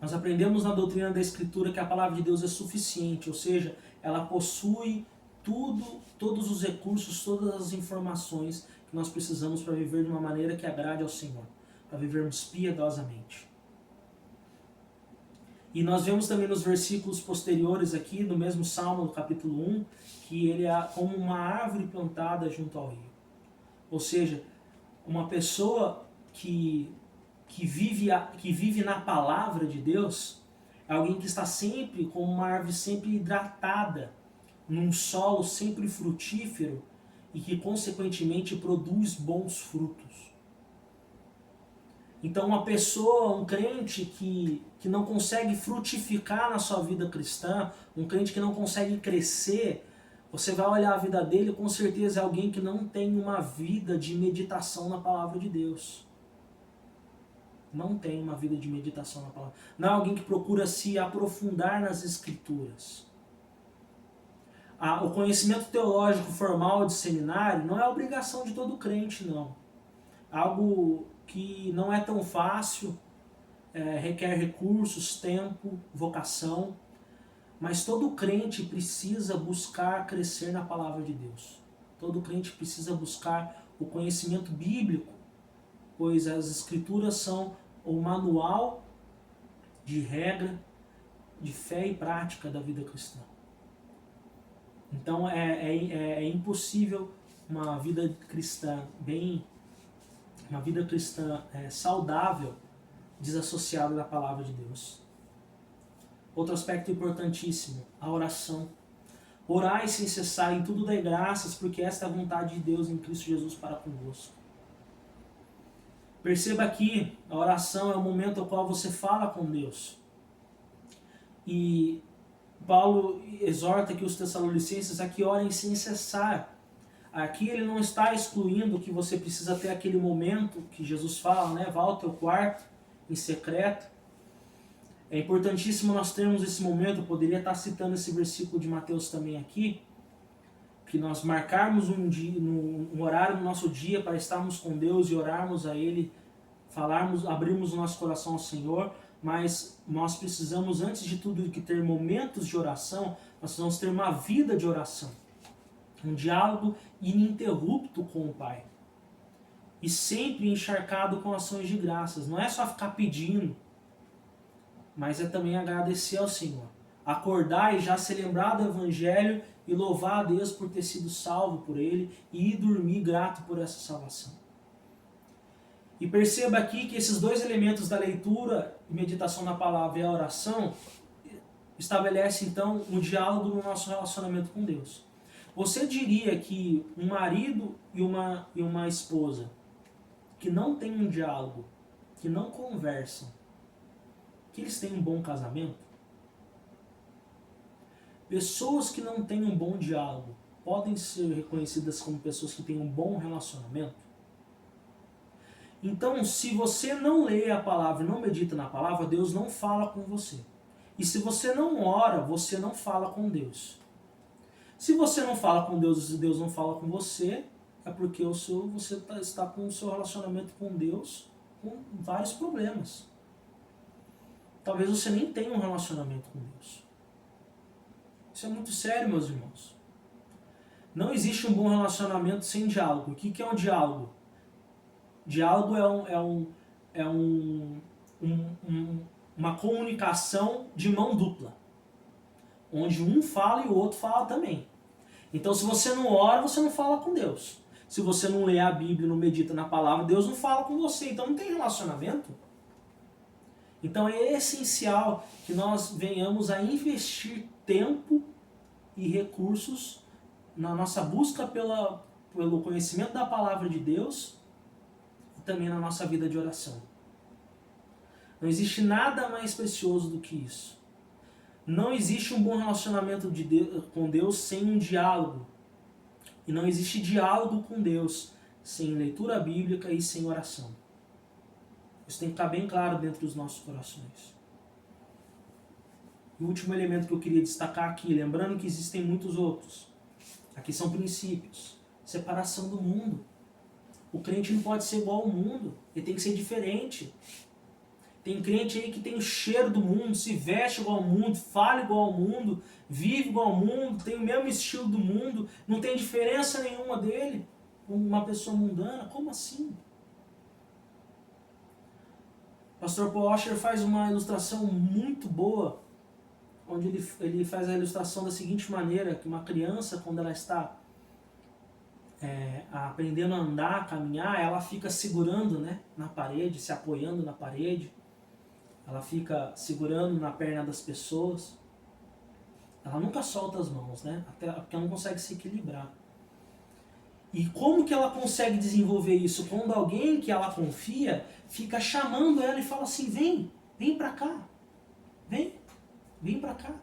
Nós aprendemos na doutrina da Escritura que a palavra de Deus é suficiente, ou seja, ela possui todos os recursos, todas as informações que nós precisamos para viver de uma maneira que agrade ao Senhor, para vivermos piedosamente. E nós vemos também nos versículos posteriores aqui, no mesmo Salmo, no capítulo 1, que ele é como uma árvore plantada junto ao rio. Ou seja, uma pessoa que vive na palavra de Deus é alguém que está sempre como uma árvore sempre hidratada, num solo sempre frutífero e que consequentemente produz bons frutos. Então uma pessoa, um crente que não consegue frutificar na sua vida cristã, um crente que não consegue crescer, você vai olhar a vida dele, com certeza é alguém que não tem uma vida de meditação na palavra de Deus. Não tem uma vida de meditação na palavra. Não é alguém que procura se aprofundar nas Escrituras. O conhecimento teológico formal de seminário não é obrigação de todo crente, não. Algo que não é tão fácil, requer recursos, tempo, vocação, mas todo crente precisa buscar crescer na palavra de Deus. Todo crente precisa buscar o conhecimento bíblico, pois as Escrituras são o manual de regra, de fé e prática da vida cristã. Então é impossível uma vida cristã saudável, desassociada da palavra de Deus. Outro aspecto importantíssimo, a oração. Orai sem cessar, em tudo dai graças, porque esta é a vontade de Deus em Cristo Jesus para convosco. Perceba aqui, a oração é o momento ao qual você fala com Deus. E Paulo exorta que os tessalonicenses a que orem sem cessar. Aqui ele não está excluindo que você precisa ter aquele momento que Jesus fala, né? Vá ao teu quarto, em secreto. É importantíssimo nós termos esse momento, eu poderia estar citando esse versículo de Mateus também aqui, que nós marcarmos um horário no nosso dia para estarmos com Deus e orarmos a Ele, abrirmos o nosso coração ao Senhor, mas nós precisamos, antes de tudo, que ter momentos de oração, nós precisamos ter uma vida de oração, um diálogo ininterrupto com o Pai, e sempre encharcado com ações de graças. Não é só ficar pedindo, mas é também agradecer ao Senhor. Acordar e já se lembrar do Evangelho e louvar a Deus por ter sido salvo por Ele e ir dormir grato por essa salvação. E perceba aqui que esses dois elementos da leitura e meditação na palavra e a oração estabelecem então um diálogo no nosso relacionamento com Deus. Você diria que um marido e uma esposa que não têm um diálogo, que não conversam, que eles têm um bom casamento? Pessoas que não têm um bom diálogo podem ser reconhecidas como pessoas que têm um bom relacionamento? Então, se você não lê a palavra e não medita na palavra, Deus não fala com você. E se você não ora, você não fala com Deus. Se você não fala com Deus e Deus não fala com você, é porque você está com o seu relacionamento com Deus com vários problemas. Talvez você nem tenha um relacionamento com Deus. Isso é muito sério, meus irmãos. Não existe um bom relacionamento sem diálogo. O que é um diálogo? Diálogo é uma comunicação de mão dupla, onde um fala e o outro fala também. Então, se você não ora, você não fala com Deus. Se você não lê a Bíblia e não medita na palavra, Deus não fala com você. Então, não tem relacionamento. Então, é essencial que nós venhamos a investir tempo e recursos na nossa busca pelo conhecimento da palavra de Deus e também na nossa vida de oração. Não existe nada mais precioso do que isso. Não existe um bom relacionamento com Deus sem um diálogo. E não existe diálogo com Deus sem leitura bíblica e sem oração. Isso tem que estar bem claro dentro dos nossos corações. E o último elemento que eu queria destacar aqui, lembrando que existem muitos outros. Aqui são princípios. Separação do mundo. O crente não pode ser igual ao mundo. Ele tem que ser diferente. Tem crente aí que tem o cheiro do mundo, se veste igual ao mundo, fala igual ao mundo, vive igual ao mundo, tem o mesmo estilo do mundo, não tem diferença nenhuma dele com uma pessoa mundana. Como assim? O pastor Paul Washer faz uma ilustração muito boa, onde ele faz a ilustração da seguinte maneira, que uma criança, quando ela está aprendendo a andar, a caminhar, ela fica segurando, né, na parede, se apoiando na parede. Ela fica segurando na perna das pessoas. Ela nunca solta as mãos, né? Até porque ela não consegue se equilibrar. E como que ela consegue desenvolver isso? Quando alguém que ela confia fica chamando ela e fala assim, vem pra cá. Vem pra cá.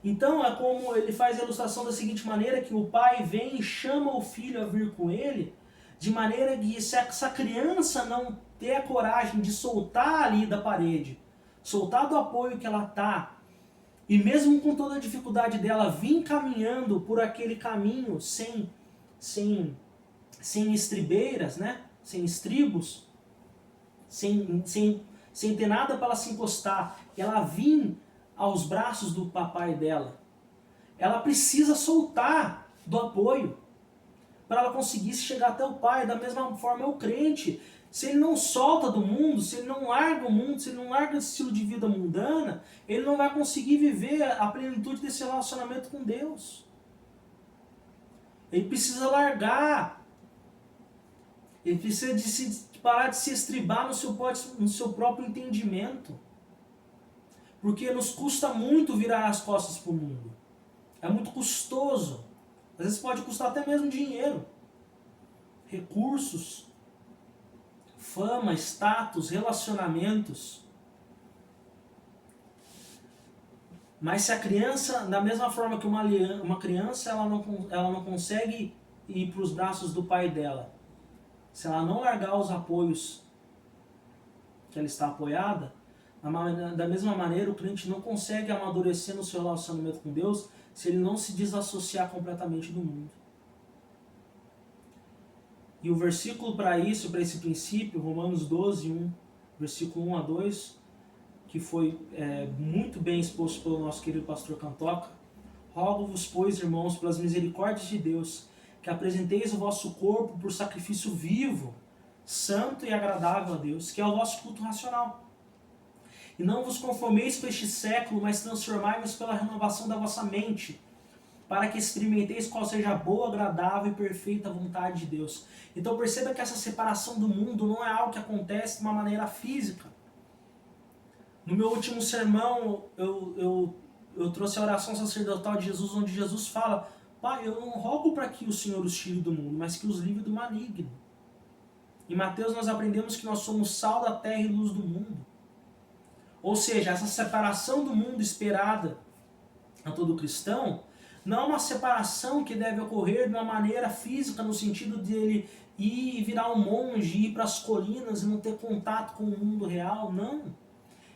Então é como ele faz a ilustração da seguinte maneira, que o pai vem e chama o filho a vir com ele, de maneira que se essa criança não ter a coragem de soltar ali da parede, soltar do apoio que ela está, e mesmo com toda a dificuldade dela, vir caminhando por aquele caminho sem estribeiras, né? Sem estribos, sem ter nada para ela se encostar, ela vir aos braços do papai dela. Ela precisa soltar do apoio para ela conseguir chegar até o pai. Da mesma forma é o crente. Se ele não solta do mundo, se ele não larga o mundo, se ele não larga esse estilo de vida mundana, ele não vai conseguir viver a plenitude desse relacionamento com Deus. Ele precisa largar. Ele precisa de parar de se estribar no seu próprio entendimento. Porque nos custa muito virar as costas para o mundo. É muito custoso. Às vezes pode custar até mesmo dinheiro. Recursos. Fama, status, relacionamentos. Mas se a criança, da mesma forma que uma criança, ela não consegue ir para os braços do pai dela. Se ela não largar os apoios que ela está apoiada, da mesma maneira o crente não consegue amadurecer no seu relacionamento com Deus se ele não se desassociar completamente do mundo. E o versículo para isso, para esse princípio, Romanos 12, 1, versículo 1 a 2, que foi muito bem exposto pelo nosso querido pastor Cantoca. Rogo-vos, pois, irmãos, pelas misericórdias de Deus, que apresenteis o vosso corpo por sacrifício vivo, santo e agradável a Deus, que é o vosso culto racional. E não vos conformeis com este século, mas transformai-vos pela renovação da vossa mente, para que experimenteis qual seja a boa, agradável e perfeita vontade de Deus. Então perceba que essa separação do mundo não é algo que acontece de uma maneira física. No meu último sermão, eu trouxe a oração sacerdotal de Jesus, onde Jesus fala: Pai, eu não rogo para que o Senhor os tire do mundo, mas que os livre do maligno. Em Mateus nós aprendemos que nós somos sal da terra e luz do mundo. Ou seja, essa separação do mundo esperada a todo cristão não é uma separação que deve ocorrer de uma maneira física, no sentido de ele ir virar um monge, ir para as colinas e não ter contato com o mundo real, não.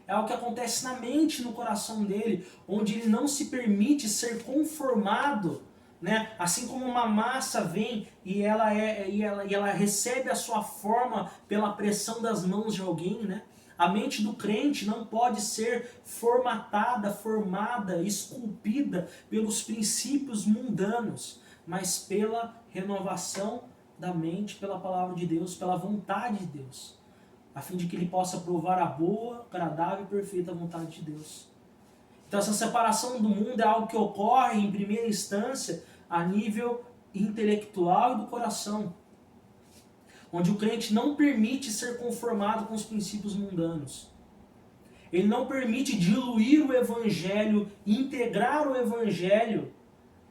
É algo que acontece na mente, no coração dele, onde ele não se permite ser conformado, né? Assim como uma massa vem e ela recebe a sua forma pela pressão das mãos de alguém, né? A mente do crente não pode ser formatada, formada, esculpida pelos princípios mundanos, mas pela renovação da mente, pela palavra de Deus, pela vontade de Deus, a fim de que ele possa provar a boa, agradável e perfeita vontade de Deus. Então essa separação do mundo é algo que ocorre em primeira instância a nível intelectual e do coração, onde o crente não permite ser conformado com os princípios mundanos. Ele não permite diluir o evangelho, integrar o evangelho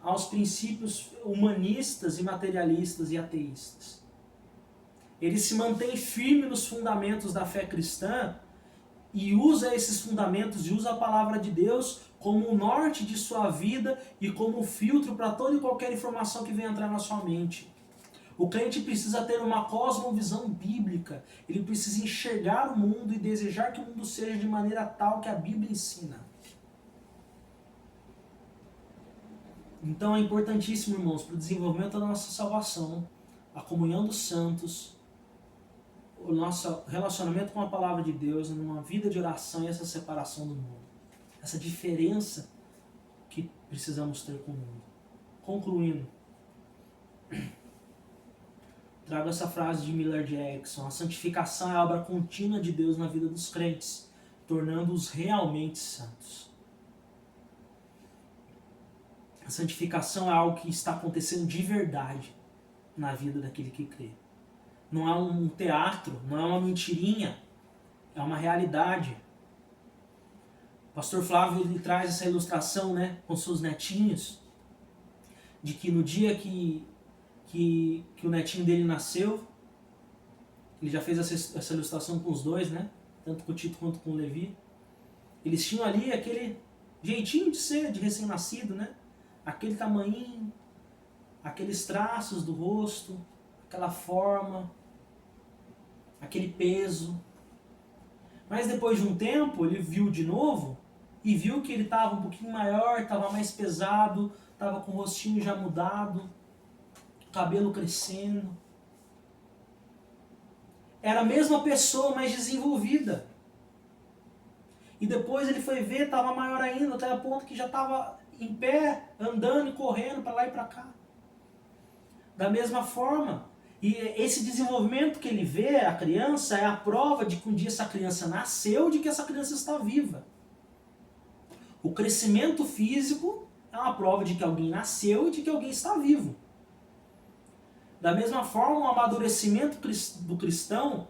aos princípios humanistas e materialistas e ateístas. Ele se mantém firme nos fundamentos da fé cristã e usa esses fundamentos e usa a palavra de Deus como o norte de sua vida e como filtro para toda e qualquer informação que venha entrar na sua mente. O crente precisa ter uma cosmovisão bíblica, ele precisa enxergar o mundo e desejar que o mundo seja de maneira tal que a Bíblia ensina. Então é importantíssimo, irmãos, para o desenvolvimento da nossa salvação, a comunhão dos santos, o nosso relacionamento com a palavra de Deus, numa vida de oração e essa separação do mundo. Essa diferença que precisamos ter com o mundo. Concluindo, trago essa frase de Millard Erickson: a santificação é a obra contínua de Deus na vida dos crentes, tornando-os realmente santos. A santificação é algo que está acontecendo de verdade na vida daquele que crê. Não é um teatro, não é uma mentirinha, é uma realidade. O pastor Flávio ele traz essa ilustração, né, com seus netinhos, de que no dia que o netinho dele nasceu, ele já fez essa ilustração com os dois, né, tanto com o Tito quanto com o Levi, eles tinham ali aquele jeitinho de ser, de recém-nascido, né, aquele tamanhinho, aqueles traços do rosto, aquela forma, aquele peso. Mas depois de um tempo, ele viu de novo e viu que ele estava um pouquinho maior, estava mais pesado, estava com o rostinho já mudado, cabelo crescendo. Era a mesma pessoa, mas desenvolvida. E depois ele foi ver, estava maior ainda, até o ponto que já estava em pé, andando e correndo para lá e para cá. Da mesma forma, e esse desenvolvimento que ele vê, a criança, é a prova de que um dia essa criança nasceu, de que essa criança está viva. O crescimento físico é uma prova de que alguém nasceu e de que alguém está vivo. Da mesma forma, o amadurecimento do cristão,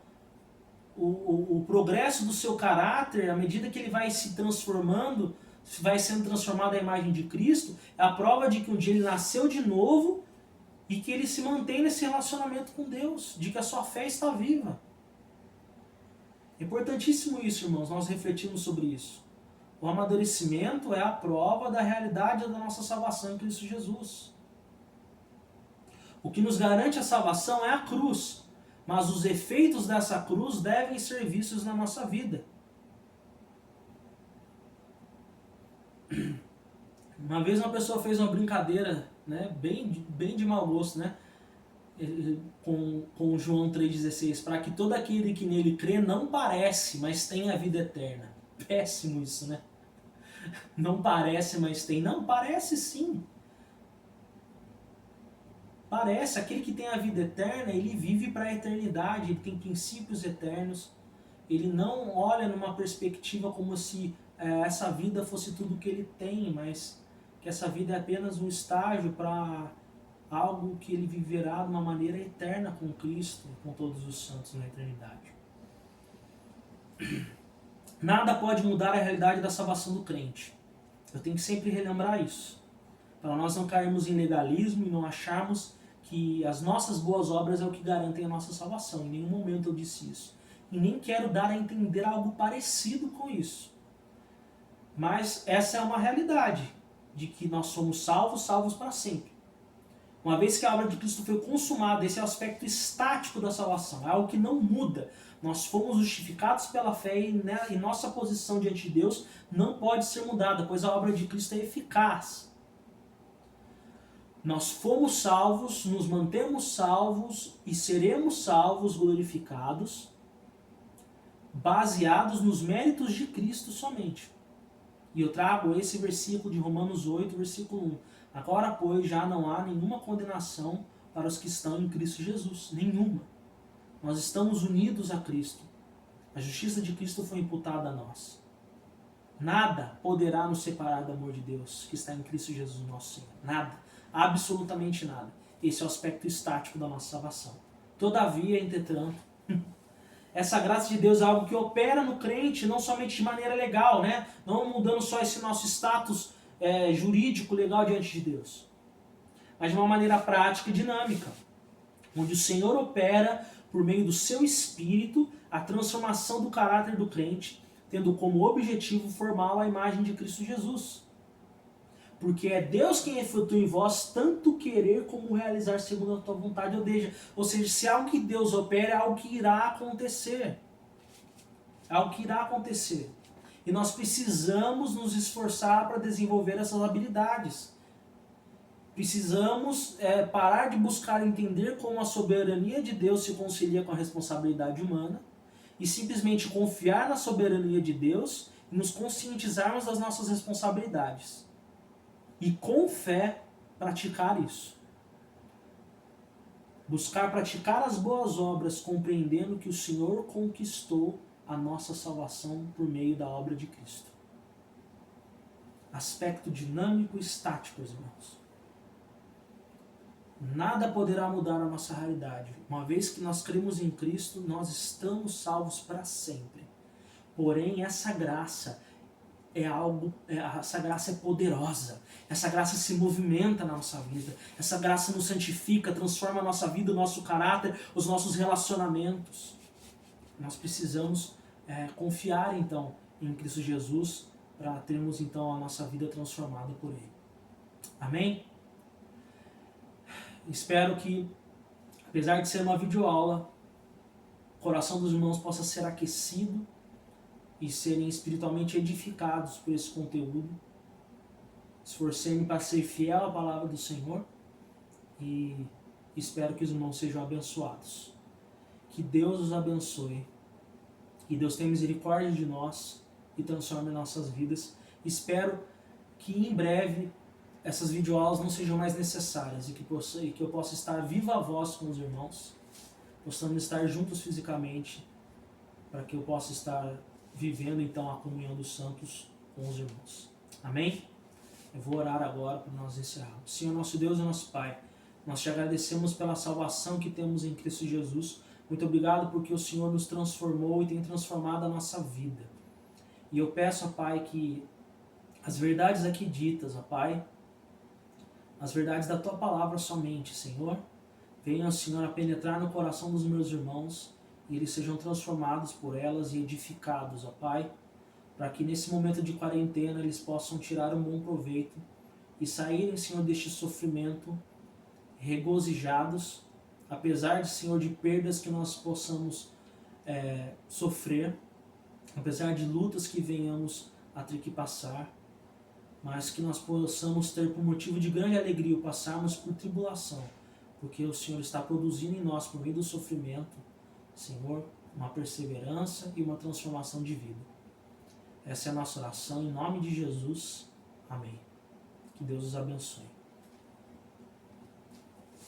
o progresso do seu caráter, à medida que ele vai se transformando, vai sendo transformado à imagem de Cristo, é a prova de que um dia ele nasceu de novo e que ele se mantém nesse relacionamento com Deus, de que a sua fé está viva. É importantíssimo isso, irmãos, nós refletimos sobre isso. O amadurecimento é a prova da realidade da nossa salvação em Cristo Jesus. O que nos garante a salvação é a cruz, mas os efeitos dessa cruz devem ser vistos na nossa vida. Uma vez uma pessoa fez uma brincadeira, né, bem de mau gosto, né, com João 3,16, para que todo aquele que nele crê não parece, mas tem a vida eterna. Péssimo isso, né? Não parece, mas tem. Não, parece sim. Parece, aquele que tem a vida eterna, ele vive para a eternidade, ele tem princípios eternos, ele não olha numa perspectiva como se essa vida fosse tudo que ele tem, mas que essa vida é apenas um estágio para algo que ele viverá de uma maneira eterna com Cristo, com todos os santos na eternidade. Nada pode mudar a realidade da salvação do crente. Eu tenho que sempre relembrar isso, para nós não cairmos em legalismo e não acharmos que as nossas boas obras é o que garantem a nossa salvação. Em nenhum momento eu disse isso. E nem quero dar a entender algo parecido com isso. Mas essa é uma realidade, de que nós somos salvos para sempre. Uma vez que a obra de Cristo foi consumada, esse é o aspecto estático da salvação, é algo que não muda. Nós fomos justificados pela fé e nossa posição diante de Deus não pode ser mudada, pois a obra de Cristo é eficaz. Nós fomos salvos, nos mantemos salvos e seremos salvos, glorificados, baseados nos méritos de Cristo somente. E eu trago esse versículo de Romanos 8, versículo 1. Agora, pois, já não há nenhuma condenação para os que estão em Cristo Jesus. Nenhuma. Nós estamos unidos a Cristo. A justiça de Cristo foi imputada a nós. Nada poderá nos separar do amor de Deus que está em Cristo Jesus, nosso Senhor. Nada. Absolutamente nada. Esse é o aspecto estático da nossa salvação. Todavia, entretanto, essa graça de Deus é algo que opera no crente, não somente de maneira legal, né? Não mudando só esse nosso status jurídico legal diante de Deus, mas de uma maneira prática e dinâmica, onde o Senhor opera por meio do seu Espírito a transformação do caráter do crente, tendo como objetivo formá-lo à imagem de Cristo Jesus. Porque é Deus quem efetua em vós tanto querer como realizar segundo a tua vontade. Ou seja, se é algo que Deus opera, é algo que irá acontecer. É algo que irá acontecer. E nós precisamos nos esforçar para desenvolver essas habilidades. Precisamos parar de buscar entender como a soberania de Deus se concilia com a responsabilidade humana e simplesmente confiar na soberania de Deus e nos conscientizarmos das nossas responsabilidades. E com fé praticar isso. Buscar praticar as boas obras, compreendendo que o Senhor conquistou a nossa salvação por meio da obra de Cristo. Aspecto dinâmico e estático, irmãos. Nada poderá mudar a nossa realidade. Uma vez que nós cremos em Cristo, nós estamos salvos para sempre. Porém, essa graça essa graça é poderosa. Essa graça se movimenta na nossa vida. Essa graça nos santifica, transforma a nossa vida, o nosso caráter, os nossos relacionamentos. Nós precisamos confiar então em Cristo Jesus para termos então a nossa vida transformada por Ele. Amém? Espero que, apesar de ser uma videoaula, o coração dos irmãos possa ser aquecido e serem espiritualmente edificados por esse conteúdo. Esforcei-me para ser fiel à palavra do Senhor e espero que os irmãos sejam abençoados. Que Deus os abençoe. Que Deus tenha misericórdia de nós e transforme nossas vidas. Espero que em breve essas videoaulas não sejam mais necessárias e que eu possa estar viva voz com os irmãos, possamos estar juntos fisicamente, para que eu possa estar vivendo então a comunhão dos santos com os irmãos. Amém? Eu vou orar agora para nós encerrarmos. Senhor, nosso Deus e nosso Pai, nós te agradecemos pela salvação que temos em Cristo Jesus. Muito obrigado porque o Senhor nos transformou e tem transformado a nossa vida. E eu peço, ó Pai, que as verdades aqui ditas, ó Pai, as verdades da Tua Palavra somente, Senhor, venham, Senhor, a penetrar no coração dos meus irmãos e eles sejam transformados por elas e edificados, ó Pai, para que nesse momento de quarentena eles possam tirar um bom proveito e saírem, Senhor, deste sofrimento regozijados, apesar de, Senhor, de perdas que nós possamos sofrer, apesar de lutas que venhamos a ter que passar, mas que nós possamos ter por motivo de grande alegria o passarmos por tribulação, porque o Senhor está produzindo em nós, por meio do sofrimento, Senhor, uma perseverança e uma transformação de vida. Essa é a nossa oração, em nome de Jesus. Amém. Que Deus os abençoe.